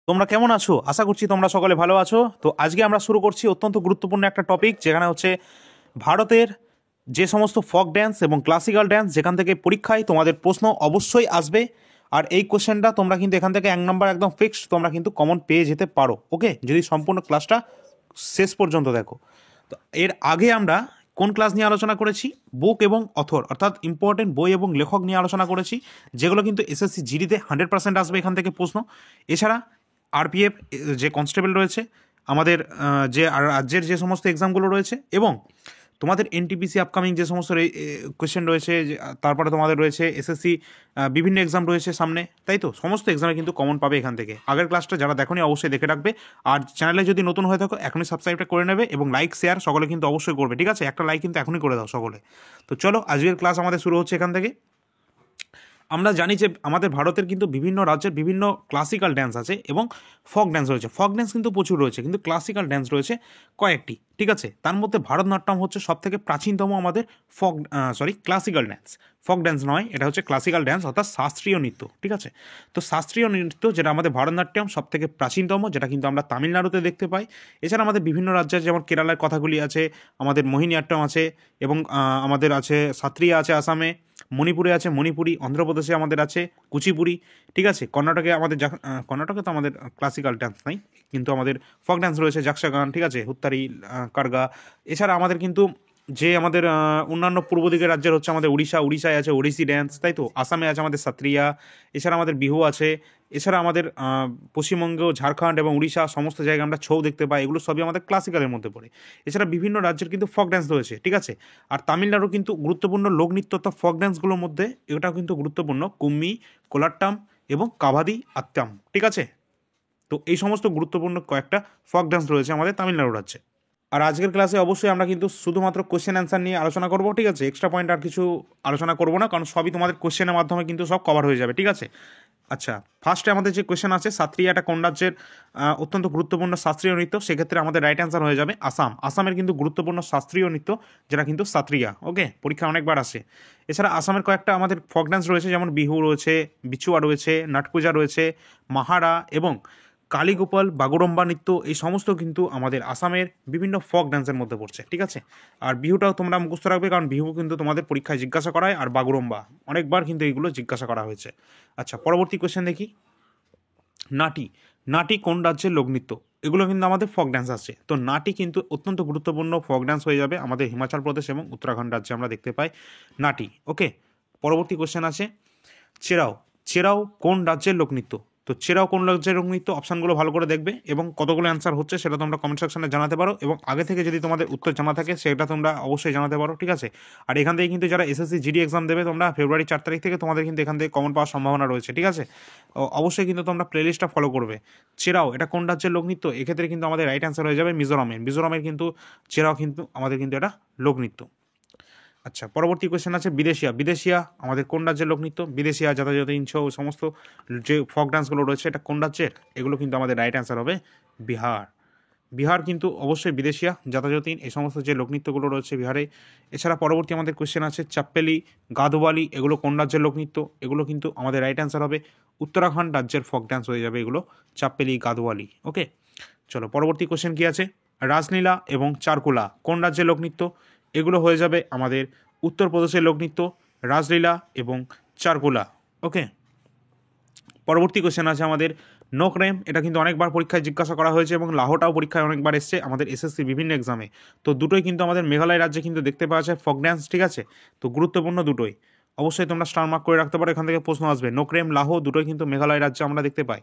তোমরা কেমন আছো? আশা করছি তোমরা সকলে ভালো আছো। তো আজকে আমরা শুরু করছি অত্যন্ত গুরুত্বপূর্ণ একটা টপিক, যেখানে হচ্ছে ভারতের যে সমস্ত ফক ড্যান্স এবং ক্লাসিক্যাল ড্যান্স, যেখান থেকে পরীক্ষায় তোমাদের প্রশ্ন অবশ্যই আসবে। আর এই কোশ্চেনটা তোমরা কিন্তু এখান থেকে 1 নম্বর একদম ফিক্সড, তোমরা কিন্তু কমন পেয়ে যেতে পারো। ওকে, যদি সম্পূর্ণ ক্লাসটা শেষ পর্যন্ত দেখো। তো এর আগে আমরা কোন ক্লাস নিয়ে আলোচনা করেছি? বুক এবং অথর, অর্থাৎ ইম্পর্টেন্ট বই এবং লেখক নিয়ে আলোচনা করেছি, যেগুলো কিন্তু এসএসসি জিডিতে 100% আসবে এখান থেকে প্রশ্ন। এছাড়া আরপিএফ যে কনস্টেবল রয়েছে, আমাদের যে রাজ্যের যে সমস্ত এক্সামগুলো রয়েছে, এবং তোমাদের এনটিপিসি আপকামিং যে সমস্ত কোয়েশ্চেন রয়েছে, তারপরে তোমাদের রয়েছে এসএসসি বিভিন্ন এক্সাম রয়েছে সামনে, তাই তো সমস্ত এক্সামে কিন্তু কমন পাবে এখান থেকে। আগের ক্লাসটা যারা দেখোনি অবশ্যই দেখে রাখবে। আর চ্যানেলে যদি নতুন হয়ে থাকো এখনই সাবস্ক্রাইবটা করে নেবে, এবং লাইক শেয়ার সকলে কিন্তু অবশ্যই করবে, ঠিক আছে? একটা লাইক কিন্তু এখনই করে দাও সকলে। তো চলো, আজকের ক্লাস আমাদের শুরু হচ্ছে এখান থেকে। আমরা জানি যে আমাদের ভারতের কিন্তু বিভিন্ন রাজ্যের বিভিন্ন ক্লাসিক্যাল ড্যান্স আছে এবং ফক ড্যান্স রয়েছে। ফক ড্যান্স কিন্তু প্রচুর রয়েছে, কিন্তু ক্লাসিক্যাল ড্যান্স রয়েছে কয়েকটি, ঠিক আছে? তার মধ্যে ভারতনাট্যম হচ্ছে সব থেকে প্রাচীনতম আমাদের ক্লাসিক্যাল ড্যান্স। ফক ড্যান্স নয়, এটা হচ্ছে ক্লাসিক্যাল ড্যান্স, অর্থাৎ শাস্ত্রীয় নৃত্য, ঠিক আছে? তো শাস্ত্রীয় নৃত্য যেটা আমাদের ভারতনাট্যম সব থেকে প্রাচীনতম, যেটা কিন্তু আমরা তামিলনাড়ুতে দেখতে পাই। এছাড়া আমাদের বিভিন্ন রাজ্যের, যেমন কেরালার কথাগুলি আছে, আমাদের মোহিনীয়াট্টম আছে, এবং আমাদের আছে সাত্রিয়া আছে আসামে, মণিপুরে আছে মণিপুরি, অন্ধ্রপ্রদেশে আমাদের আছে কুচিপুরি, ঠিক আছে? কর্ণাটকে আমাদের কর্ণাটকে তো আমাদের ক্লাসিক্যাল ডান্স নাই, কিন্তু আমাদের ফক ডান্স রয়েছে, যাক্সাগান, ঠিক আছে, হুত্তারি, কার্গা। এছাড়া আমাদের কিন্তু যে আমাদের অন্যান্য পূর্ব দিকের রাজ্যের হচ্ছে আমাদের উড়িষ্যায় আছে ওড়িশি ড্যান্স, তাই তো? আসামে আছে আমাদের সাত্রিয়া। এছাড়া আমাদের বিহু আছে। এছাড়া আমাদের পশ্চিমবঙ্গ, ঝাড়খণ্ড এবং উড়িষ্যা সমস্ত জায়গায় আমরা ছৌ দেখতে পাই, এগুলো সবই আমাদের ক্লাসিক্যালের মধ্যে পড়ে। এছাড়া বিভিন্ন রাজ্যের কিন্তু ফক ড্যান্স রয়েছে, ঠিক আছে? আর তামিলনাড়ু কিন্তু গুরুত্বপূর্ণ লোকনৃত্য অর্থাৎ ফক ড্যান্সগুলোর মধ্যে এটাও কিন্তু গুরুত্বপূর্ণ, কুম্মি, কোলাট্টাম এবং কাভাদি আত্যাম, ঠিক আছে? তো এই সমস্ত গুরুত্বপূর্ণ কয়েকটা ফক ড্যান্স রয়েছে আমাদের তামিলনাড়ু রাজ্যে। আর আজকের ক্লাসে অবশ্যই আমরা কিন্তু শুধুমাত্র কোশ্চেন অ্যান্সার নিয়ে আলোচনা করবো, ঠিক আছে? এক্সট্রা পয়েন্ট আর কিছু আলোচনা করবো না, কারণ সবই তোমাদের কোশ্চেনের মাধ্যমে কিন্তু সব কভার হয়ে যাবে, ঠিক আছে? আচ্ছা, ফার্স্টে আমাদের যে কোয়েশ্চেন আছে, সাত্রিয়াটা কোন রাজ্যের অত্যন্ত গুরুত্বপূর্ণ শাস্ত্রীয় নৃত্য? সেক্ষেত্রে আমাদের রাইট অ্যান্সার হয়ে যাবে আসাম। আসামের কিন্তু গুরুত্বপূর্ণ শাস্ত্রীয় নৃত্য, যেটা কিন্তু সাত্রিয়া। ওকে, পরীক্ষা অনেকবার আসে। এছাড়া আসামের কয়েকটা আমাদের ফক ডান্স রয়েছে, যেমন বিহু রয়েছে, বিচুয়া রয়েছে, নাটপূজা রয়েছে, মাহারা এবং কালীগোপাল, বাগুরম্বা নৃত্য, এই সমস্ত কিন্তু আমাদের আসামের বিভিন্ন ফক ডান্সের মধ্যে পড়ছে, ঠিক আছে? আর বিহুটাও তোমরা মুখস্থ রাখবে, কারণ বিহু কিন্তু তোমাদের পরীক্ষায় জিজ্ঞাসা করা হয়, আর বাগুরম্বা অনেকবার কিন্তু এইগুলো জিজ্ঞাসা করা হয়েছে। আচ্ছা, পরবর্তী কোয়েশ্চেন দেখি। নাটি, নাটি কোন রাজ্যের লোকনৃত্য? এগুলো কিন্তু আমাদের ফক ড্যান্স আছে। তো নাটি কিন্তু অত্যন্ত গুরুত্বপূর্ণ ফক ড্যান্স হয়ে যাবে আমাদের হিমাচল প্রদেশ এবং উত্তরাখণ্ড রাজ্যে আমরা দেখতে পাই নাটি। ওকে, পরবর্তী কোয়েশ্চেন আছে চেরাও। চেরাও কোন রাজ্যের লোকনৃত্য? তো চেরাও কোন রাজ্যের লোকনৃত্য, অপশানগুলো ভালো করে দেখবে এবং কতগুলো অ্যান্সার হচ্ছে সেটা তোমরা কমেন্ট সেকশনে জানাতে পারো, এবং আগে থেকে যদি তোমাদের উত্তর জানা থাকে সেটা তোমরা অবশ্যই জানাতে পারো, ঠিক আছে? আর এখান থেকে কিন্তু যারা এসএসসি জিডি এক্সাম দেবে তোমরা ফেব্রুয়ারি 4 তারিখ থেকে, তোমাদের কিন্তু এখান থেকে কমন পাওয়ার সম্ভাবনা রয়েছে, ঠিক আছে? অবশ্যই কিন্তু তোমরা প্লেলিস্টটা ফলো করবে। চেরাও এটা কোন রাজ্যের লোকনৃত্য? এক্ষেত্রে কিন্তু আমাদের রাইট অ্যান্সার হয়ে যাবে মিজোরামের। মিজোরামের কিন্তু চেরাও কিন্তু আমাদের কিন্তু এটা লোকনৃত্য। আচ্ছা, পরবর্তী কোয়েশ্চেন আছে বিদেশিয়া। বিদেশিয়া আমাদের কোন রাজ্যের লোকনৃত্য? বিদেশিয়া, যাতায়াত ইনছো, সমস্ত যে ফক ডান্সগুলো রয়েছে এটা কোন রাজ্যের? এগুলো কিন্তু আমাদের রাইট অ্যান্সার হবে বিহার। বিহার কিন্তু অবশ্যই বিদেশিয়া, যাতায়াতিন, এই সমস্ত যে লোকনৃত্যগুলো রয়েছে বিহারে। এছাড়া পরবর্তী আমাদের কোয়েশ্চেন আছে চাপ্পেলি, গাদোয়ালি, এগুলো কোন রাজ্যের লোকনৃত্য? এগুলো কিন্তু আমাদের রাইট অ্যান্সার হবে উত্তরাখণ্ড রাজ্যের ফক ডান্স হয়ে যাবে এগুলো, চাপ্পেলি, গাদোয়ালি। ওকে, চলো পরবর্তী কোয়েশ্চেন কি আছে। রাসলীলা এবং চারকুলা কোন রাজ্যের লোকনৃত্য? এগুলো হয়ে যাবে আমাদের উত্তরপ্রদেশের লোকনৃত্য, রাসলীলা এবং চারকুলা। ওকে, পরবর্তী কোয়েশ্চেন আছে আমাদের নোকরেম। এটা কিন্তু অনেকবার পরীক্ষায় জিজ্ঞাসা করা হয়েছে এবং লাহোটাও পরীক্ষায় অনেকবার এসছে আমাদের এসএসসি বিভিন্ন এক্সামে। তো দুটোই কিন্তু আমাদের মেঘালয় রাজ্যে কিন্তু দেখতে পাওয়া যায় ফক ড্যান্স, ঠিক আছে? তো গুরুত্বপূর্ণ দুটোই, অবশ্যই তোমরা স্টার মার্ক করে রাখতে পারো, এখান থেকে প্রশ্ন আসবে। নোকরেম, লাহো দুটোই কিন্তু মেঘালয় রাজ্যে আমরা দেখতে পাই।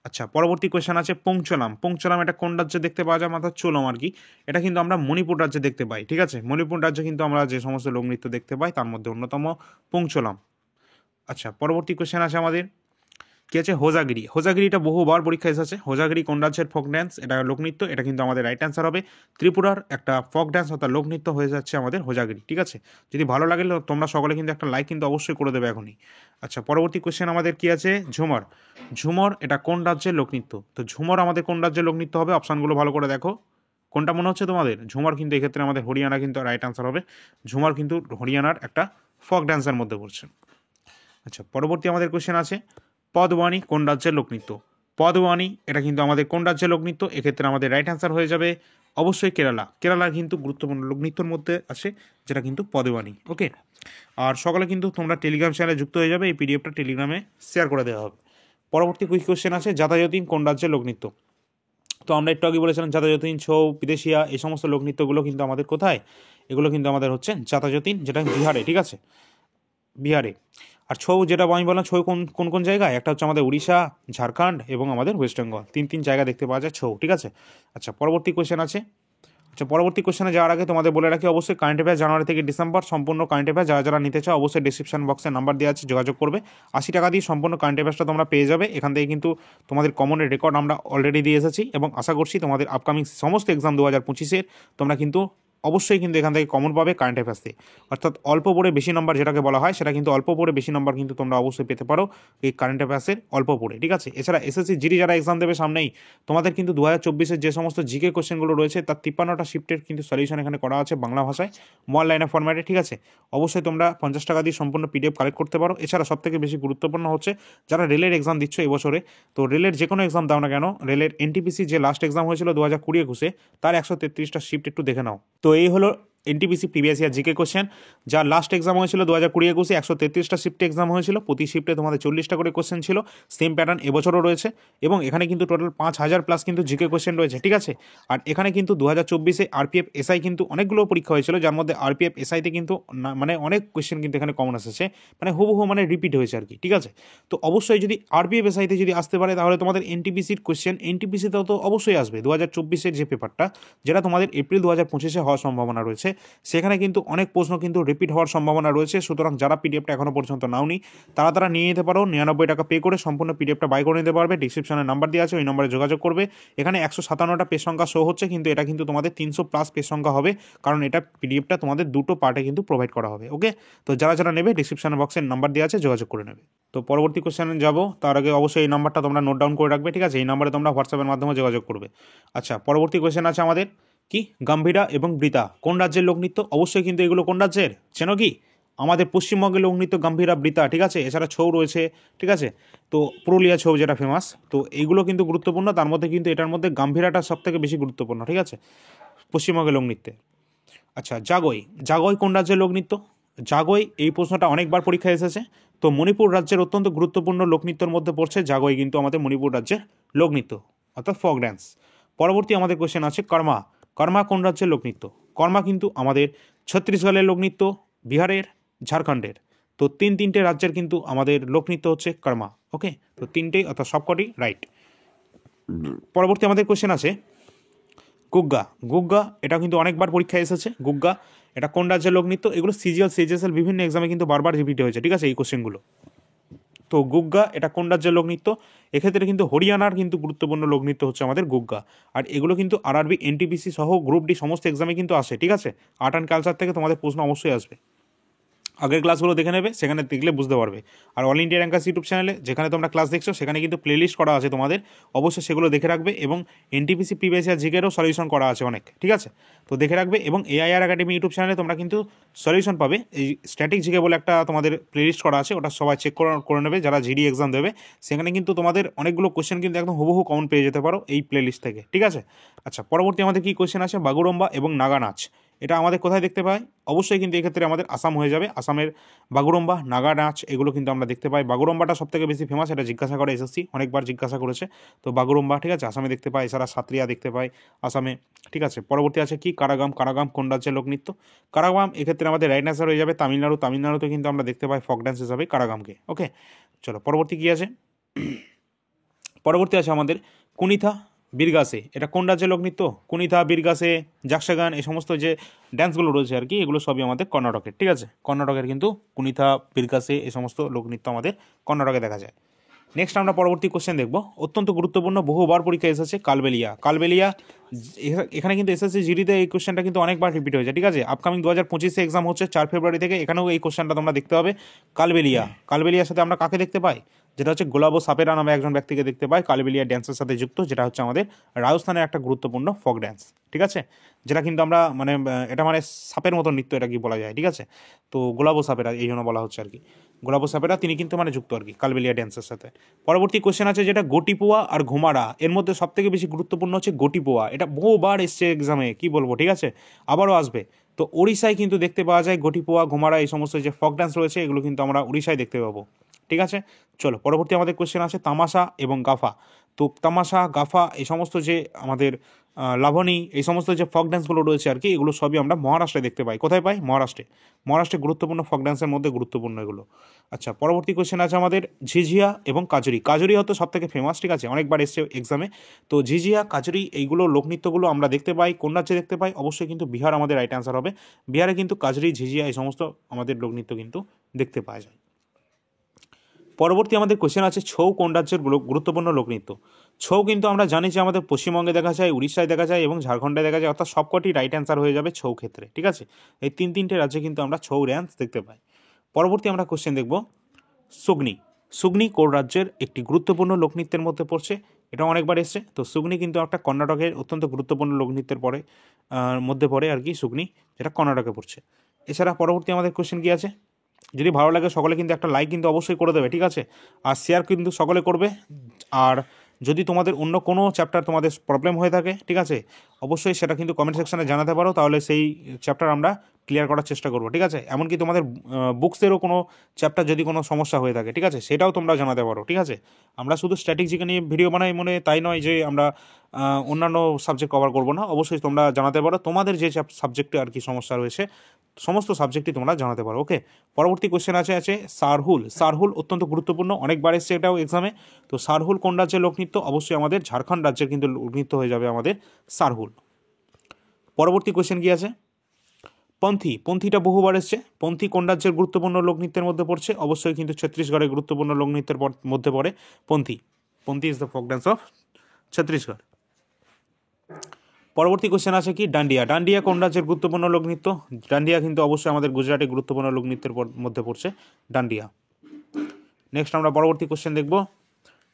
আচ্ছা, পরবর্তী কোয়েশ্চেন আছে পংচলাম। পংচলাম এটা কোন রাজ্যে দেখতে পাওয়া যায়? মাথা চোলম আর কি। এটা কিন্তু আমরা মণিপুর রাজ্যে দেখতে পাই, ঠিক আছে? মণিপুর রাজ্যে কিন্তু আমরা যে সমস্ত লোকনৃত্য দেখতে পাই তার মধ্যে অন্যতম পংচলাম। আচ্ছা, পরবর্তী কোয়েশ্চেন আছে আমাদের কি আছে হোজাগিরি। হোজাগিরিটা বহুবার পরীক্ষা এসেছে। হোজাগিরি কোন রাজ্যের ফক ড্যান্স? এটা লোকনৃত্য, এটা কিন্তু আমাদের রাইট অ্যান্সার হবে ত্রিপুরার একটা ফক ড্যান্স অর্থাৎ লোকনৃত্য হয়ে যাচ্ছে আমাদের হোজাগিরি, ঠিক আছে? যদি ভালো লাগে তোমরা সকলে কিন্তু একটা লাইক কিন্তু অবশ্যই করে দেবে এখনই। আচ্ছা, পরবর্তী কোয়েশ্চেন আমাদের কি আছে ঝুমর। ঝুমর এটা কোন রাজ্যের লোকনৃত্য? তো ঝুমর আমাদের কোন রাজ্যের লোকনৃত্য হবে? অপশানগুলো ভালো করে দেখো, কোনটা মনে হচ্ছে তোমাদের? ঝুমর কিন্তু এক্ষেত্রে আমাদের হরিয়ানা কিন্তু রাইট অ্যান্সার হবে। ঝুমর কিন্তু হরিয়ানার একটা ফক ড্যান্সের মধ্যে পড়ছে। আচ্ছা, পরবর্তী আমাদের কোয়েশ্চেন আছে পদবাণী কোন রাজ্যের লোকনৃত্য? পদওয়ানি এটা কিন্তু আমাদের কোন রাজ্যের লোকনৃত্য? এক্ষেত্রে আমাদের রাইট অ্যান্সার হয়ে যাবে অবশ্যই কেরালা। কেরালা কিন্তু গুরুত্বপূর্ণ লোকনৃত্যর মধ্যে আছে, যেটা কিন্তু পদওয়ানি। ওকে, আর সকালে কিন্তু তোমরা টেলিগ্রাম চ্যানেলে যুক্ত হয়ে যাবে, এই পিডিএফটা টেলিগ্রামে শেয়ার করে দেওয়া হবে। পরবর্তী কুইক কোশ্চেন আছে যাতায়াতিন কোন রাজ্যের লোকনৃত্য? তো আমরা একটু আগে বলেছিলাম যাতায়াতিন, ছৌ, বিদেশিয়া, এই সমস্ত লোকনৃত্যগুলো কিন্তু আমাদের কোথায়? এগুলো কিন্তু আমাদের হচ্ছে যাতায়াতিন, যেটা বিহারে, ঠিক আছে, বিহারে। আর ছৌ যেটা আমি বললাম, ছৌ কোন কোন কোন জায়গায়? একটা হচ্ছে আমাদের উড়িষ্যা, ঝাড়খণ্ড এবং আমাদের ওয়েস্ট বেঙ্গল, তিন জায়গা দেখতে পাওয়া যায় ছৌ, ঠিক আছে। আচ্ছা, পরবর্তী কোশ্চেন আছে। আচ্ছা, পরবর্তী কোশ্চেনে যাওয়ার আগে তোমাদের বলে রাখি, অবশ্যই কারেন্ট অ্যাফেয়ার জানুয়ারি থেকে ডিসেম্বর সম্পূর্ণ কারেন্ট অ্যাফেয়ার যারা যারা নিতে চাও অবশ্যই ডিসক্রিপশন বক্সে নাম্বার দেওয়া আছে, যোগাযোগ করবে। 80 টাকা দিয়ে সম্পূর্ণ কারেন্ট অ্যাফেয়ার্সটা তোমরা পেয়ে যাবে। এখান থেকে কিন্তু তোমাদের কমনের রেকর্ড আমরা অলরেডি দিয়ে এসেছি এবং আশা করছি তোমাদের আপকামিং সমস্ত এক্সাম 2025-এর তোমরা কিন্তু অবশ্যই কিন্তু এখান থেকে কমন পাবে কারেন্ট অ্যাফেয়ার্স দিয়ে। অর্থাৎ অল্প পড়ে বেশি নম্বর যেটাকে বলা হয়, সেটা কিন্তু অল্প পড়ে বেশি নম্বর কিন্তু তোমরা অবশ্যই পেতে পারো এই কারেন্ট অ্যাফেয়ার্সের অল্প পড়ে, ঠিক আছে। এছাড়া এসএসসি জিডি যারা এক্সাম দেবে সামনেই, তোমাদের কিন্তু 2024-এর যে সমস্ত জিকে কোশ্চেনগুলো রয়েছে তার 53টা শিফটের কিন্তু সলিউশন এখানে করা আছে বাংলা ভাষায়, ওয়ান লাইনের ফরম্যাটে, ঠিক আছে। অবশ্যই তোমরা 50 টাকা দিয়ে সম্পূর্ণ পিডিএফ কালেক্ট করতে পারো। এছাড়া সবথেকে বেশি গুরুত্বপূর্ণ হচ্ছে যারা রেলের এক্সাম দিচ্ছ এবছরে, তো রেলের যে কোনো এক্সাম দাও না কেন, রেলের এনটিপিসি যে লাস্ট এক্সাম হয়েছিল 2020-21-এ, তার 133টা শিফট একটু দেখে নাও। তো এই হলো NTPC previous year GK question, যার লাস্ট এক্সাম হয়েছিল 2020-21-এ, 133টা শিফটে এক্সাম হয়েছিল, প্রতি শিফটে তোমাদের 40টা করে কোশ্চেন ছিল। সেম প্যাটার্ন এবছরও রয়েছে এবং এখানে কিন্তু টোটাল 5000 প্লাস কিন্তু জিকে কোশ্চেন রয়েছে, ঠিক আছে। আর এখানে কিন্তু 2024-এ আরপিএফ এসআই কিন্তু অনেকগুলো পরীক্ষা হয়েছিল, যার মধ্যে আরপিএফ এসআইতে কিন্তু মানে অনেক কোশ্চেন কিন্তু এখানে কমন এসেছে, মানে হুবহু মানে রিপিট হয়েছে আর কি, ঠিক আছে। তো অবশ্যই যদি আরপিএফ এসআইতে যদি আসতে পারে তাহলে তোমাদের এনটিপিসির কোশ্চেন এনটিপিসিতেও তো অবশ্যই আসবে। 2024-এর যে পেপারটা, যেটা তোমাদের এপ্রিল 2025-এ হওয়ার সম্ভাবনা রয়েছে, সেখানে কিন্তু অনেক প্রশ্ন কিন্তু রিপিট হওয়ার সম্ভাবনা রয়েছে। সুতরাং যারা পিডিএফটা এখনো পর্যন্ত নাওনি তারা নিয়ে নিতে পারো, 99 টাকা পে করে সম্পূর্ণ পিডিএফটা বাই করে নিতে পারবে। ডিসক্রিপশনে নাম্বার দেওয়া আছে, ওই নম্বরে যোগাযোগ করবে। এখানে 157টা পেজ সংখ্যা শো হচ্ছে, কিন্তু এটা কিন্তু তোমাদের 300 প্লাস পেজ সংখ্যা হবে, কারণ এটা পিডিএফটা তোমাদের দুটো পার্টে কিন্তু প্রোভাইড করা হবে। ওকে, তো যারা নেবে ডিসক্রিপশন বক্সের নাম্বার দেওয়া আছে, যোগাযোগ করে নেবে। তো পরবর্তী কোশ্চেনে যাব, তার আগে অবশ্যই এই নাম্বারটা তোমরা নোট ডাউন করে রাখবে, ঠিক আছে। এই নাম্বারে তোমরা হোয়াটসঅ্যাপের মাধ্যমে যোগাযোগ করবে। আচ্ছা, পরবর্তী কোশ্চেন আছে আমাদের কি, গাম্ভীরা এবং বৃতা কোন রাজ্যের লোকনৃত্য? অবশ্যই কিন্তু এগুলো কোন রাজ্যের চেনো কি? আমাদের পশ্চিমবঙ্গের লোকনৃত্য গাম্ভীরা, বৃতা, ঠিক আছে। এছাড়া ছৌ রয়েছে, ঠিক আছে। তো পুরুলিয়া ছৌ যেটা ফেমাস, তো এইগুলো কিন্তু গুরুত্বপূর্ণ। তার মধ্যে কিন্তু এটার মধ্যে গাম্ভীরাটা সব থেকে বেশি গুরুত্বপূর্ণ, ঠিক আছে, পশ্চিমবঙ্গের লোকনৃত্যে। আচ্ছা, জাগই কোন রাজ্যের লোকনৃত্য? জাগই, এই প্রশ্নটা অনেকবার পরীক্ষায় এসেছে। তো মণিপুর রাজ্যের অত্যন্ত গুরুত্বপূর্ণ লোকনৃত্যের মধ্যে পড়ছে জাগই, কিন্তু আমাদের মণিপুর রাজ্যের লোকনৃত্য, অর্থাৎ ফোক ড্যান্স। পরবর্তী আমাদের কোশ্চেন আছে কর্মা কোন রাজ্যের লোকনৃত্য? কর্মা কিন্তু আমাদের ছত্তিশগড়ের লোকনৃত্য, বিহারের, ঝাড়খণ্ডের। তো তিনটে রাজ্যের কিন্তু আমাদের লোকনৃত্য হচ্ছে কর্মা। ওকে, তো তিনটেই অর্থাৎ সবকটি রাইট। পরবর্তী আমাদের কোশ্চেন আছে গুগ্গা এটা কিন্তু অনেকবার পরীক্ষায় এসেছে। গুগ্গা এটা কোন রাজ্যের লোকনৃত্য? এগুলো সিজিএল সিজিএসএল বিভিন্ন এক্সামে কিন্তু বারবার রিপিট হয়েছে, ঠিক আছে, এই কোশ্চেনগুলো। তো গুগ্গা এটা কোন রাজ্যের লোকনৃত্য? এক্ষেত্রে কিন্তু হরিয়ানার কিন্তু গুরুত্বপূর্ণ লোকনৃত্য হচ্ছে আমাদের গুগ্গা। আর এগুলো কিন্তু আরআরবি, এনটিপিসি সহ গ্রুপ ডি সমস্ত এক্সামে কিন্তু আসে, ঠিক আছে। আর্ট অ্যান্ড কালচার থেকে তোমাদের প্রশ্ন অবশ্যই আসবে। আগের ক্লাসগুলো দেখে নেবে, সেখানে দেখলে বুঝতে পারবে। আর অল ইন্ডিয়া র্যাঙ্কার্স ইউটিউব চ্যানেলে যেখানে তোমরা ক্লাস দেখছো সেখানে কিন্তু প্লেলিস্ট করা আছে তোমাদের, অবশ্যই সেগুলো দেখে রাখবে। এবং এনটিপিসি প্রিভিয়াস ইয়ার জিকেরও সলিউশন করা আছে অনেক, ঠিক আছে, তো দেখে রাখবে। এবং এআইআর একাডেমি ইউটিউব চ্যানেলে তোমরা কিন্তু সলিউশন পাবে। এই স্ট্যাটিক জিকে বলে একটা তোমাদের প্লেলিস্ট করা আছে, ওটা সবাই চেক করে নেবে যারা জিডি এক্সাম দেবে। সেখানে কিন্তু তোমাদের অনেকগুলো কোশ্চেন কিন্তু একদম হুবহু কমন পেয়ে যেতে পারো এই প্লেলিস্ট থেকে, ঠিক আছে। আচ্ছা, পরবর্তী আমাদের কি কোশ্চেন আছে, বাগুরম্বা এবং নাগা নাচ এটা আমাদের কোথায় দেখতে পাই? অবশ্যই কিন্তু এক্ষেত্রে আমাদের আসাম হয়ে যাবে। আসামের বাগুরম্বা, নাগা নাচ এগুলো কিন্তু আমরা দেখতে পাই। বাগুরম্বাটা সব থেকে বেশি ফেমাস, এটা জিজ্ঞাসা করে এসএসসি, অনেকবার জিজ্ঞাসা করেছে। তো বাগুরম্বা, ঠিক আছে, আসামে দেখতে পাই। এছাড়া সাত্রিয়া দেখতে পাই আসামে, ঠিক আছে। পরবর্তী আছে কি, কারাগাম কোন রাজ্যের লোকনৃত্য? কারাগাম এক্ষেত্রে আমাদের রাইট অ্যান্সার হয়ে যাবে তামিলনাড়ুতে কিন্তু আমরা দেখতে পাই ফক ড্যান্স হিসাবে কারাগামকে। ওকে, চলো পরবর্তী কি আছে, পরবর্তী আছে আমাদের কুনিথা বীরগাসে এটা কোন রাজ্যের লোকনৃত্য? কুনিথা, বীরগাসে, জাকসাগান এই সমস্ত যে ড্যান্সগুলো রয়েছে আর কি, এগুলো সবই আমাদের কর্ণাটকের, ঠিক আছে। কর্ণাটকের কিন্তু কুনিথা, বীরগাসে এই সমস্ত লোকনৃত্য আমাদের কর্ণাটকে দেখা যায়। নেক্সট আমরা পরবর্তী কোশ্চেন দেখব, অত্যন্ত গুরুত্বপূর্ণ, বহুবার পরীক্ষা এসেছে, কালবেলিয়া। এখানে কিন্তু এসএসসি জিডিতে এই কোশ্চেনটা কিন্তু অনেকবার রিপিট হয়েছে, ঠিক আছে। আপকামিং 2025-এ এক্সাম হচ্ছে 4 ফেব্রুয়ারি থেকে, এখানেও এই কোশ্চেনটা তোমরা দেখতে হবে। কালবেলিয়ার সাথে আমরা কাকে দেখতে পাই? যেটা হচ্ছে গোলাবো সাপেরা নামে একজন ব্যক্তিকে দেখতে পাই কালবেলিয়া ড্যান্সের সাথে যুক্ত, যেটা হচ্ছে আমাদের রাজস্থানের একটা গুরুত্বপূর্ণ ফক ড্যান্স, ঠিক আছে। যেটা কিন্তু আমরা এটা সাপের মতো নৃত্য, এটা কি বলা যায়, ঠিক আছে। তো গোলাবো সাপেরা এই জন্য বলা হচ্ছে আর কি। গোলাপ সাপেরা তিনি কিন্তু মানে যুক্ত আর কি কালবেলিয়া ড্যান্সের সাথে। পরবর্তী কোশ্চেন আছে যেটা গটিপুয়া আর ঘুমারা, এর মধ্যে সবথেকে বেশি গুরুত্বপূর্ণ হচ্ছে গটিপুয়া। এটা বহুবার এসছে এক্সামে, কি বলবো, ঠিক আছে, আবারও আসবে। তো ওড়িশায় কিন্তু দেখতে পাওয়া যায় গটিপুয়া, ঘুমারা, এই সমস্ত যে ফক ডান্স রয়েছে এগুলো কিন্তু আমরা উড়িষ্যায় দেখতে পাবো, ঠিক আছে। চলো পরবর্তী আমাদের কোশ্চেন আছে তামাশা এবং গাফা। তো তামাশা, গাফা, এই সমস্ত যে আমাদের লাভনী, এই সমস্ত যে ফক ডান্সগুলো রয়েছে আর কি, এগুলো সবই আমরা মহারাষ্ট্রে দেখতে পাই। কোথায় পাই? মহারাষ্ট্রে। মহারাষ্ট্রে গুরুত্বপূর্ণ ফক ডান্সের মধ্যে গুরুত্বপূর্ণ এগুলো। আচ্ছা, পরবর্তী কোশ্চেন আছে আমাদের ঝিঝিয়া এবং কাজরি। কাজরি হয়তো সব থেকে ফেমাস, ঠিক আছে, অনেকবার এসছে এক্সামে। তো ঝিঝিয়া, কাজরি, এইগুলো লোকনৃত্যগুলো আমরা দেখতে পাই কোন রাজ্যে দেখতে পাই? অবশ্যই কিন্তু বিহার আমাদের রাইট অ্যান্সার হবে। বিহারে কিন্তু কাজরি, ঝিঝিয়া, এই সমস্ত আমাদের লোকনৃত্য কিন্তু দেখতে পাওয়া যায়। পরবর্তী আমাদের কোশ্চেন আছে ছৌ কোন রাজ্যের গুরুত্বপূর্ণ লোকনৃত্য। ছৌ কিন্তু আমরা জানি যে আমাদের পশ্চিমবঙ্গে দেখা যায়, উড়িষ্যায় দেখা যায় এবং ঝাড়খণ্ডে দেখা যায়, অর্থাৎ সবকটি রাইট অ্যান্সার হয়ে যাবে ছৌ ক্ষেত্রে, ঠিক আছে। এই তিনটে রাজ্যে কিন্তু আমরা ছৌ ডান্স দেখতে পাই। পরবর্তী আমরা কোশ্চেন দেখব সুগনি। সুগনি কোন রাজ্যের একটি গুরুত্বপূর্ণ লোকনৃত্যের মধ্যে পড়ছে? এটা অনেকবার এসছে। তো সুগনি কিন্তু একটা কর্ণাটকের অত্যন্ত গুরুত্বপূর্ণ লোকনৃত্যের মধ্যে পড়ে আর কি সুগনি, যেটা কর্ণাটকে পড়ছে। এছাড়া পরবর্তী আমাদের কোশ্চেন কি আছে? যদি ভালো লাগে সকলে কিন্তু একটা লাইক কিন্তু অবশ্যই করে দেবে, ঠিক আছে, আর শেয়ার কিন্তু সকলে করবে। আর যদি তোমাদের অন্য কোনো চ্যাপ্টার তোমাদের প্রবলেম হয়ে থাকে, ঠিক আছে, অবশ্যই সেটা কিন্তু কমেন্ট সেকশনে জানাতে পারো, তাহলে সেই চ্যাপ্টার আমরা ক্লিয়ার করার চেষ্টা করবো, ঠিক আছে। এমনকি তোমাদের বুকসেরও কোনো চ্যাপ্টার যদি কোনো সমস্যা হয়ে থাকে, ঠিক আছে, সেটাও তোমরা জানাতে পারো, ঠিক আছে। আমরা শুধু স্ট্র্যাটেজিকে নিয়ে ভিডিও বানাই মনে তাই নয় যে আমরা অন্যান্য সাবজেক্ট কভার করবো না। অবশ্যই তোমরা জানাতে পারো তোমাদের যে সাবজেক্টে আর কি সমস্যা রয়েছে, সমস্ত সাবজেক্টই তোমরা জানাতে পারো, ওকে। পরবর্তী কোশ্চেন আছে সারহুল। সারহুল অত্যন্ত গুরুত্বপূর্ণ, অনেকবার এসছে এটাও এক্সামে। তো সারহুল কোন রাজ্যের লোকনৃত্য? অবশ্যই আমাদের ঝাড়খণ্ড রাজ্যের কিন্তু লোকনৃত্য হয়ে যাবে আমাদের সারহুল। পরবর্তী কোশ্চেন কি আছে? পন্থী। পন্থীটা বহুবার এসছে। পন্থী কোন রাজ্যের গুরুত্বপূর্ণ লোকনৃত্যের মধ্যে পড়ছে? অবশ্যই কিন্তু ছত্তিশগড়ের গুরুত্বপূর্ণ লোকনৃত্যের মধ্যে পড়ে পন্থী। পন্থী is the folk dance of Chhattisgarh. পরবর্তী কোশ্চেন আছে কি ডান্ডিয়া। ডান্ডিয়া কোন রাজ্যের গুরুত্বপূর্ণ লোকনৃত্য? ডান্ডিয়া কিন্তু অবশ্যই আমাদের গুজরাটের গুরুত্বপূর্ণ লোকনৃত্যের মধ্যে পড়ছে ডান্ডিয়া। নেক্সট আমরা পরবর্তী কোশ্চেন দেখব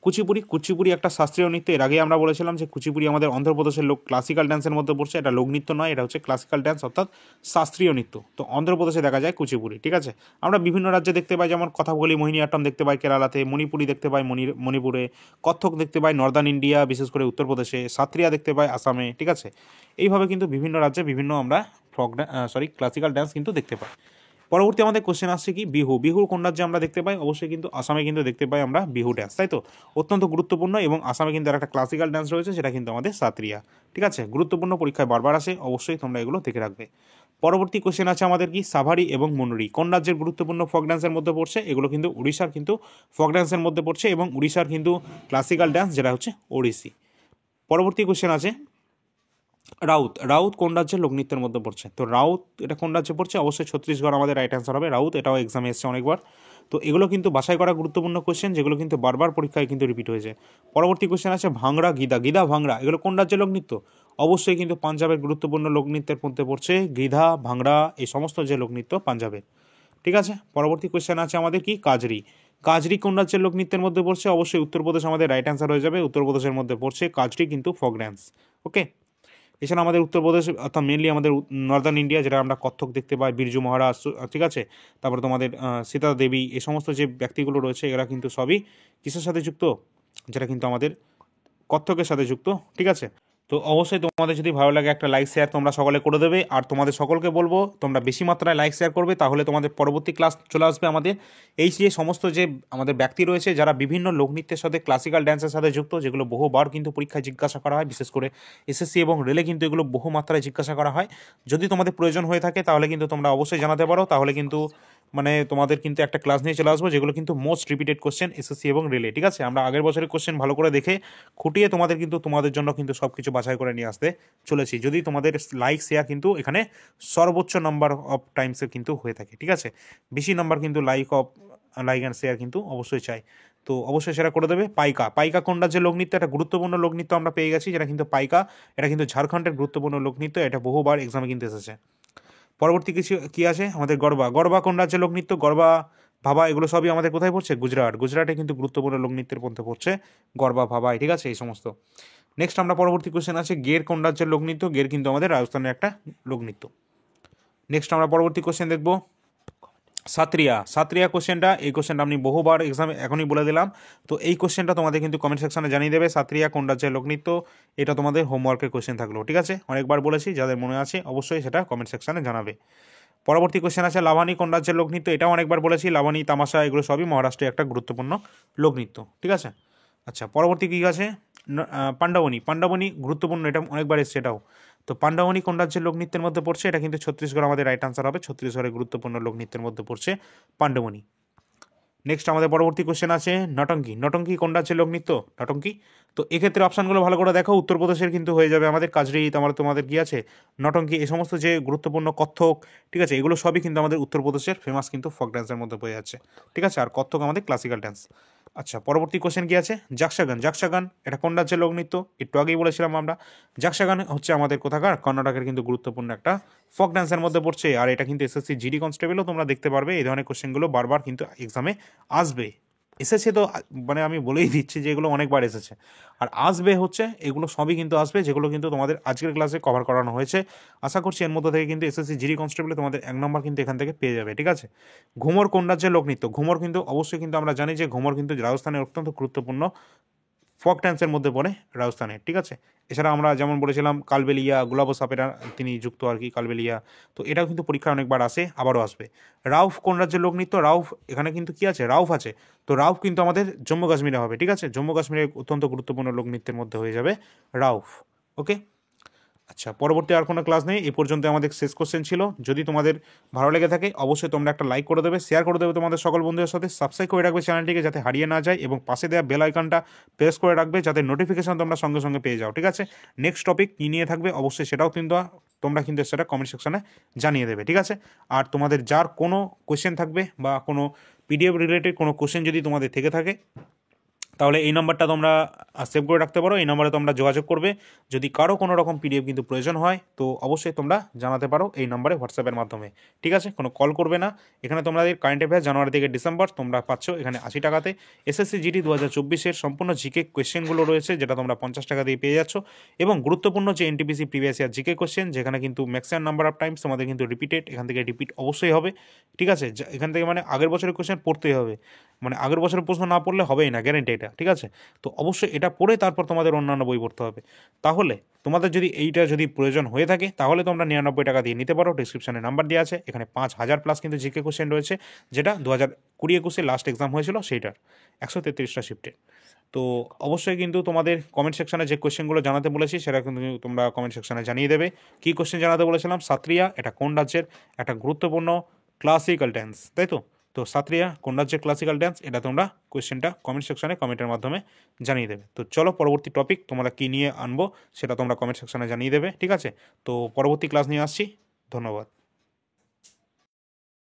কুচিপুড়ি। কুচিপুড়ি একটা শাস্ত্রীয় নৃত্য। এর আগে আমরা বলেছিলাম যে কুচিপুড়ি আমাদের অন্ধ্রপ্রদেশের ক্লাসিক্যাল ড্যান্সের মধ্যে পড়ছে। এটা লোকনৃত্য নয়, এটা হচ্ছে ক্লাসিক্যাল ড্যান্স অর্থাৎ শাস্ত্রীয় নৃত্য। তো অন্ধ্রপ্রদেশে দেখা যায় কুচিপুড়ি, ঠিক আছে। আমরা বিভিন্ন রাজ্যে দেখতে পাই, যেমন কথাকলি মোহিনীআট্টম দেখতে পাই কেরালাতে, মণিপুরি দেখতে পাই মণিপুরে, কত্থক দেখতে পাই নর্দার্ন ইন্ডিয়া বিশেষ করে উত্তরপ্রদেশে, সাত্রিয়া দেখতে পাই আসামে, ঠিক আছে। এইভাবে কিন্তু বিভিন্ন রাজ্যে বিভিন্ন আমরা ক্লাসিক্যাল ড্যান্স কিন্তু দেখতে পাই। পরবর্তী আমাদের কোশ্চেন আসছে কি বিহু। বিহুর কোন রাজ্যে আমরা দেখতে পাই? অবশ্যই কিন্তু আসামে কিন্তু দেখতে পাই আমরা বিহু ড্যান্স, তাই তো, অত্যন্ত গুরুত্বপূর্ণ। এবং আসামে কিন্তু একটা ক্লাসিক্যাল ড্যান্স রয়েছে, সেটা কিন্তু আমাদের সাত্রিয়া, ঠিক আছে। গুরুত্বপূর্ণ, পরীক্ষায় বারবার আসে, অবশ্যই তোমরা এগুলো দেখে রাখবে। পরবর্তী কোশ্চেন আছে আমাদের কি সাভারি এবং মনুরি কোন রাজ্যের গুরুত্বপূর্ণ ফক ড্যান্সের মধ্যে পড়ছে? এগুলো কিন্তু উড়িষ্যার কিন্তু ফক ড্যান্সের মধ্যে পড়ছে এবং উড়িষ্যার কিন্তু ক্লাসিক্যাল ড্যান্স যেটা হচ্ছে ওড়িশি। পরবর্তী কোশ্চেন আছে রাউত। রাউত কোন রাজ্যের লোকনৃত্যের মধ্যে পড়ছে? তো রাউত এটা কোন রাজ্যে পড়ছে? অবশ্যই ছত্তিশগড় আমাদের রাইট অ্যান্সার হবে। রাউত এটাও এক্সামে এসছে অনেকবার। তো এগুলো কিন্তু বাছাই করা গুরুত্বপূর্ণ কোশ্চেন, যেগুলো কিন্তু বারবার পরীক্ষায় কিন্তু রিপিট হয়েছে। পরবর্তী কোশ্চেন আছে ভাংড়া, গিদা। গিদা, ভাংড়া এগুলো কোন রাজ্যের লোকনৃত্য? অবশ্যই কিন্তু পাঞ্জাবের গুরুত্বপূর্ণ লোকনৃত্যের মধ্যে পড়ছে গিধা, ভাংড়া, এই সমস্ত যে লোকনৃত্য পাঞ্জাবের, ঠিক আছে। পরবর্তী কোশ্চেন আছে আমাদের কি কাজরি। কাজরি কোন রাজ্যের লোকনৃত্যের মধ্যে পড়ছে? অবশ্যই উত্তরপ্রদেশ আমাদের রাইট অ্যান্সার হয়ে যাবে। উত্তরপ্রদেশের মধ্যে পড়ছে কাজরি কিন্তু ফোক ড্যান্স, ওকে। এছাড়া আমাদের উত্তরপ্রদেশ অর্থাৎ মেনলি আমাদের নর্দার্ন ইন্ডিয়া, যেটা আমরা কত্থক দেখতে পাই, বিরজু মহারাজ, ঠিক আছে, তারপরে তোমাদের সীতা দেবী, এই সমস্ত যে ব্যক্তিগুলো রয়েছে এরা কিন্তু সবই কিসের সাথে যুক্ত? যেটা কিন্তু আমাদের কত্থকের সাথে যুক্ত, ঠিক আছে। তো অবশ্যই তোমাদের যদি ভালো লাগে একটা লাইক শেয়ার তোমরা সকলে করে দেবে। আর তোমাদের সকলকে বলবো তোমরা বেশি মাত্রায় লাইক শেয়ার করবে, তাহলে তোমাদের পরবর্তী ক্লাস চলে আসবে আমাদের এই যে সমস্ত যে আমাদের ব্যক্তি রয়েছে যারা বিভিন্ন লোকনৃত্যের সাথে ক্লাসিক্যাল ড্যান্সের সাথে যুক্ত, যেগুলো বহুবার কিন্তু পরীক্ষায় জিজ্ঞাসা করা হয়, বিশেষ করে এসএসসি এবং রেলে কিন্তু এগুলো বহু মাত্রায় জিজ্ঞাসা করা হয়। যদি তোমাদের প্রয়োজন হয়ে থাকে তাহলে কিন্তু তোমরা অবশ্যই জানাতে পারো, তাহলে কিন্তু মানে তোমাদের কিন্তু একটা ক্লাস নিয়ে চলে আসবো যেগুলো কিন্তু মোস্ট রিপিটেড কোশ্চেন এসএসসি এবং রেলে, ঠিক আছে। আমরা আগের বছরের কোশ্চেন ভালো করে দেখে খুঁটিয়ে তোমাদের জন্য কিন্তু সব কিছু বাছাই করে নিয়ে আসতে চলেছি, যদি তোমাদের লাইক শেয়ার কিন্তু এখানে সর্বোচ্চ নাম্বার অফ টাইমসে কিন্তু হয়ে থাকে, ঠিক আছে। বেশি নাম্বার কিন্তু লাইক অ্যান্ড শেয়ার কিন্তু অবশ্যই চাই, তো অবশ্যই সেটা করে দেবে। পাইকা। পাইকা কোন রাজ্যের লোকনৃত্য? একটা গুরুত্বপূর্ণ লোকনৃত্য আমরা পেয়ে গেছি, যেটা কিন্তু পাইকা, এটা কিন্তু ঝাড়খণ্ডের গুরুত্বপূর্ণ লোকনৃত্য, এটা বহুবার এক্সামে কিন্তু এসেছে। পরবর্তী কিছু কি আছে আমাদের গরবা। গরবা কোন রাজ্যের লোকনৃত্য? গরবা, ভাবা, এগুলো সবই আমাদের কোথায় পড়ছে? গুজরাট। গুজরাটে কিন্তু গুরুত্বপূর্ণ লোকনৃত্যের মধ্যে পড়ছে গরবা, ভাবা, ঠিক আছে, এই সমস্ত। নেক্সট আমরা পরবর্তী কোশ্চেন আছে গের কোন রাজ্যের লোকনৃত্য? গের কিন্তু আমাদের রাজস্থানের একটা লোকনৃত্য। নেক্সট আমরা পরবর্তী কোশ্চেন দেখব সাত্রিয়া সাত্রিয়া কোশ্চেনটা, এই কোশ্চেনটা আমি বহুবার এক্সামে এখনই বলে দিলাম। তো এই কোশ্চেনটা তোমাদের কিন্তু কমেন্ট সেকশনে জানিয়ে দেবে, সাত্রিয়া কোন রাজ্যের লোকনৃত্য। এটা তোমাদের হোমওয়ার্কের কোশ্চেন থাকলো, ঠিক আছে? অনেকবার বলেছি, যাদের মনে আছে অবশ্যই সেটা কমেন্ট সেকশনে জানাবে। পরবর্তী কোশ্চেন আছে লাভানি কোন রাজ্যের লোকনৃত্য। এটাও অনেকবার বলেছি, লাভানি, তামাশা এগুলো সবই মহারাষ্ট্রের একটা গুরুত্বপূর্ণ লোকনৃত্য, ঠিক আছে? আচ্ছা, পরবর্তী কী আছে? পাণ্ডবনী। পাণ্ডবনী গুরুত্বপূর্ণ, এটা অনেকবার এসছে এটাও। তো পাণ্ডবনী কোন রাজ্যের লোকনৃত্যের মধ্যে পড়ছে? এটা কিন্তু ছত্তিশগড় আমাদের রাইট আনসার হবে। ছত্তিশগড়ের গুরুত্বপূর্ণ লোকনৃত্যের মধ্যে পড়ছে পাণ্ডবনী। নেক্সট আমাদের পরবর্তী কোশ্চেন আছে নটঙ্কি। নটঙ্কি কোন রাজ্যের লোকনৃত্য? নটঙ্কি। তো এক্ষেত্রে অপশানগুলো ভালো করে দেখো, উত্তরপ্রদেশের কিন্তু হয়ে যাবে আমাদের কাজরি, তোমাদের কি আছে নটঙ্কি, এই সমস্ত যে গুরুত্বপূর্ণ কত্থক, ঠিক আছে, এগুলো সবই কিন্তু আমাদের উত্তরপ্রদেশের ফেমাস কিন্তু ফক ড্যান্সের মধ্যে পড়ে যাচ্ছে, ঠিক আছে? আর কত্থক আমাদের ক্লাসিক্যাল ড্যান্স। আচ্ছা, পরবর্তী কোশ্চেন কি আছে? যাক্সাগান। যাক্সাগান এটা কোন রাজ্যের লোকনৃত্য? একটু আগেই বলেছিলাম আমরা। যাক্সাগান হচ্ছে আমাদের কোথাকার? কর্ণাটকের কিন্তু গুরুত্বপূর্ণ একটা ফক ড্যান্সের মধ্যে পড়ছে। আর এটা কিন্তু এসএসসি জিডি কনস্টেবলও তোমরা দেখতে পারবে, এই ধরনের কোশ্চেনগুলো বারবার কিন্তু এক্সামে আসবে। এসেছে তো, মানে আমি বলেই দিচ্ছি যে এগুলো অনেকবার এসেছে, আর আসবে হচ্ছে, এগুলো সবই কিন্তু আসবে, যেগুলো কিন্তু তোমাদের আজকের ক্লাসে কভার করানো হয়েছে। আশা করছি এর মধ্যে থেকে কিন্তু এসএসসি জিডি কনস্টেবলে তোমাদের 1 নম্বর কিন্তু এখান থেকে পেয়ে যাবে, ঠিক আছে? ঘুমর কোন রাজ্যের লোকনৃত্য? ঘুমর কিন্তু অবশ্যই কিন্তু আমরা জানি যে ঘুমর কিন্তু রাজস্থানের অত্যন্ত গুরুত্বপূর্ণ ফক ড্যান্সের মধ্যে পড়ে রাজস্থানের, ঠিক আছে? এছাড়া আমরা যেমন বলেছিলাম কালবেলিয়া, গুলাবো সাপেরা তিনি যুক্ত আর কি কালবেলিয়া, তো এটাও কিন্তু পরীক্ষা অনেকবার আসে, আবারও আসবে। রাউফ কোন রাজ্যের লোকনৃত্য? রাউফ এখানে কিন্তু কি আছে? রাউফ আছে। তো রাউফ কিন্তু আমাদের জম্মু কাশ্মীরে হবে, ঠিক আছে? জম্মু কাশ্মীরের অত্যন্ত গুরুত্বপূর্ণ লোকনৃত্যের মধ্যে হয়ে যাবে রাউফ। ওকে। আচ্ছা, পরবর্তী আর কোনো ক্লাস নেই, এই পর্যন্ত আমাদের শেষ কোশ্চেন ছিল। যদি তোমাদের ভালো লেগে থাকে অবশ্যই তোমরা একটা লাইক করে দেবে, শেয়ার করে দেবে তোমাদের সকল বন্ধুদের সাথে, সাবস্ক্রাইব করে রাখবে চ্যানেলটিকে যাতে হারিয়ে না যায়, এবং পাশে দেওয়া বেল আইকনটা প্রেস করে রাখবে যাতে নোটিফিকেশন তোমরা সঙ্গে সঙ্গে পেয়ে যাও, ঠিক আছে? নেক্সট টপিক কী নিয়ে থাকবে অবশ্যই সেটাও কিন্তু তোমরা কিন্তু সেটা কমেন্ট সেকশনে জানিয়ে দেবে, ঠিক আছে? আর তোমাদের যার কোনো কোশ্চেন থাকবে বা কোনো পিডিএফ রিলেটেড কোনো কোশ্চেন যদি তোমাদের থেকে থাকে, তাহলে এই নাম্বারটা তোমরা সেভ করে রাখতে পারো, এই নাম্বারে তোমরা যোগাযোগ করবে। যদি কারো কোনো রকম পিডিএফ কিন্তু প্রয়োজন হয় তো অবশ্যই তোমরা জানাতে পারো এই নাম্বারে হোয়াটসঅ্যাপের মাধ্যমে, ঠিক আছে? কোনো কল করবে না। এখানে তোমাদের কারেন্ট অ্যাফেয়ার্স জানুয়ারি থেকে ডিসেম্বর তোমরা পাচ্ছ এখানে 80 টাকাতে। এসএসসি জিডি 2024-এর সম্পূর্ণ জিকে কোয়েশ্চেনগুলো রয়েছে, যেটা তোমরা 50 টাকা দিয়ে পেয়ে যাচ্ছ, এবং গুরুত্বপূর্ণ যে NTPC previous year GK question, যেখানে কিন্তু ম্যাক্সিমাম নাম্বার অফ টাইমস তোমাদের কিন্তু রিপিটেড, এখান থেকে রিপিট অবশ্যই হবে, ঠিক আছে? এখান থেকে মানে আগের বছরের কোয়েশ্চেন পড়তেই হবে, মানে আগের বছরের প্রশ্ন না পড়লে হবেই না, গ্যারেন্টি এটা, ঠিক আছে? তো অবশ্যই এটা পড়ে তারপর তোমাদের অন্যান্য বই পড়তে হবে। তাহলে তোমাদের যদি এইটা যদি প্রয়োজন হয়ে থাকে তাহলে তোমরা 99 টাকা দিয়ে নিতে পারো, ডিসক্রিপশনে নাম্বার দেওয়া আছে। এখানে 5000 প্লাস কিন্তু জিকে কোশ্চেন রয়েছে, যেটা 2020-21 লাস্ট এক্সাম হয়েছিল সেইটার 133টা শিফটে। তো অবশ্যই কিন্তু তোমাদের কমেন্ট সেকশনে যে কোশ্চেনগুলো জানাতে বলেছি সেটা কিন্তু তোমরা কমেন্ট সেকশনে জানিয়ে দেবে। কী কোশ্চেন জানাতে বলেছিলাম? সাত্রিয়া এটা কোন রাজ্যের একটা গুরুত্বপূর্ণ ক্লাসিক্যাল ড্যান্স, তাই তো? তো সাত্রিয়া কোন রাজ্যের ক্লাসিক্যাল ড্যান্স, এটা তোমরা কোয়েশ্চেনটা কমেন্ট সেকশনে কমেন্টের মাধ্যমে জানিয়ে দেবে। তো চলো পরবর্তী টপিক তোমরা কী নিয়ে আনবো সেটা তোমরা কমেন্ট সেকশনে জানিয়ে দেবে, ঠিক আছে? তো পরবর্তী ক্লাস নিয়ে আসছি, ধন্যবাদ।